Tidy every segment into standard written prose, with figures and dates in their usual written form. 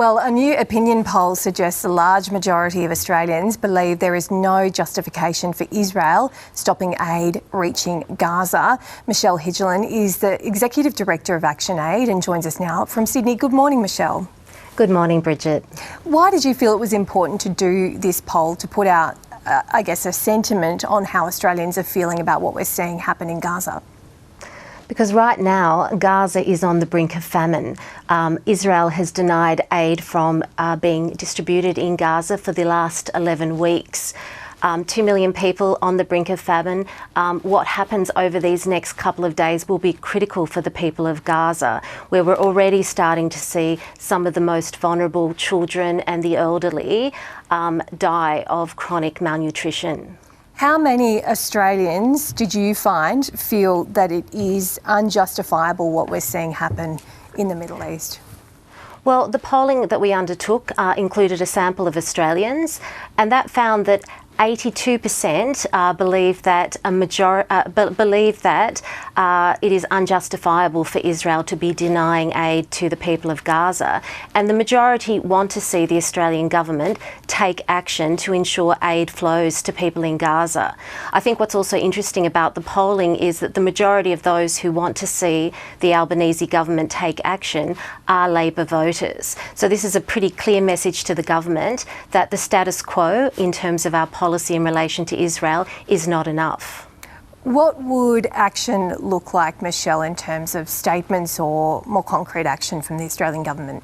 Well, a new opinion poll suggests a large majority of Australians believe there is no justification for Israel stopping aid reaching Gaza. Michelle Higelin is the Executive Director of ActionAid and joins us now from Sydney. Good morning, Michelle. Good morning, Bridget. Why did you feel it was important to do this poll to put out, a sentiment on how Australians are feeling about what we're seeing happen in Gaza? Because right now, Gaza is on the brink of famine. Israel has denied aid from being distributed in Gaza for the last 11 weeks. 2 million people on the brink of famine. What happens over these next couple of days will be critical for the people of Gaza, where we're already starting to see some of the most vulnerable children and the elderly die of chronic malnutrition. How many Australians did you find feel that it is unjustifiable what we're seeing happen in the Middle East? Well, the polling that we undertook included a sample of Australians, and that found that 82% believe that it is unjustifiable for Israel to be denying aid to the people of Gaza, and the majority want to see the Australian government take action to ensure aid flows to people in Gaza. I think what's also interesting about the polling is that the majority of those who want to see the Albanese government take action are Labor voters. So this is a pretty clear message to the government that the status quo in terms of our policy in relation to Israel is not enough. What would action look like, Michelle, in terms of statements or more concrete action from the Australian government?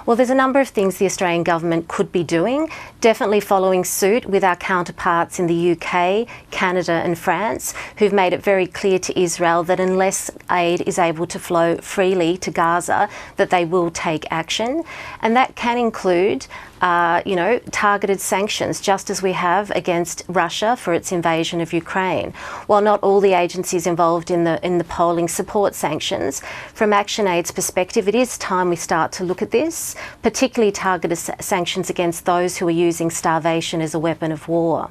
Well, there's a number of things the Australian government could be doing, definitely following suit with our counterparts in the UK, Canada and France, who've made it very clear to Israel that unless aid is able to flow freely to Gaza, that they will take action. And that can include targeted sanctions, just as we have against Russia for its invasion of Ukraine. While not all the agencies involved in the polling support sanctions, from ActionAid's perspective, it is time we start to look at this, particularly targeted sanctions against those who are using starvation as a weapon of war.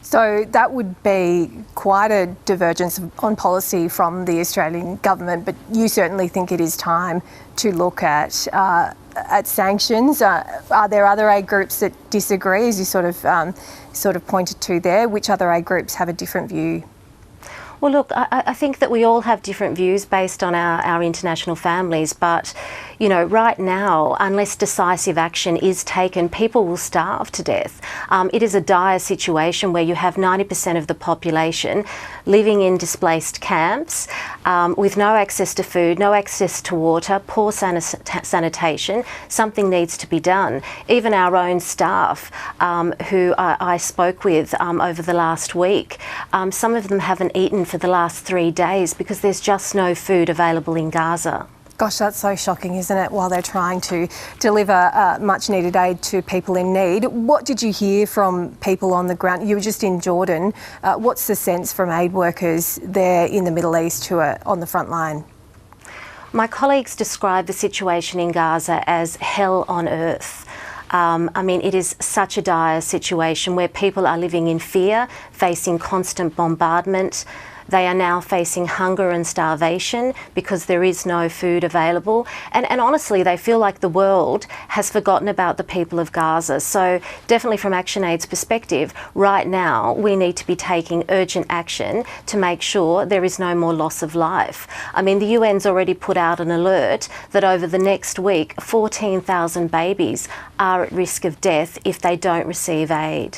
So that would be quite a divergence on policy from the Australian government, but you certainly think it is time to look at sanctions. Are there other aid groups that disagree, as you sort of pointed to there? Which other aid groups have a different view? Well, look, I think that we all have different views based on our international families, but, right now, unless decisive action is taken, people will starve to death. It is a dire situation where you have 90% of the population living in displaced camps with no access to food, no access to water, poor sanitation. Something needs to be done. Even our own staff who I spoke with over the last week, some of them haven't eaten for the last 3 days because there's just no food available in Gaza. Gosh, that's so shocking, isn't it, while they're trying to deliver much needed aid to people in need. What did you hear from people on the ground? You were just in Jordan. What's the sense from aid workers there in the Middle East who are on the front line? My colleagues describe the situation in Gaza as hell on earth. It is such a dire situation where people are living in fear, facing constant bombardment. They are now facing hunger and starvation because there is no food available. And honestly, they feel like the world has forgotten about the people of Gaza. So definitely from ActionAid's perspective, right now, we need to be taking urgent action to make sure there is no more loss of life. The UN's already put out an alert that over the next week, 14,000 babies are at risk of death if they don't receive aid.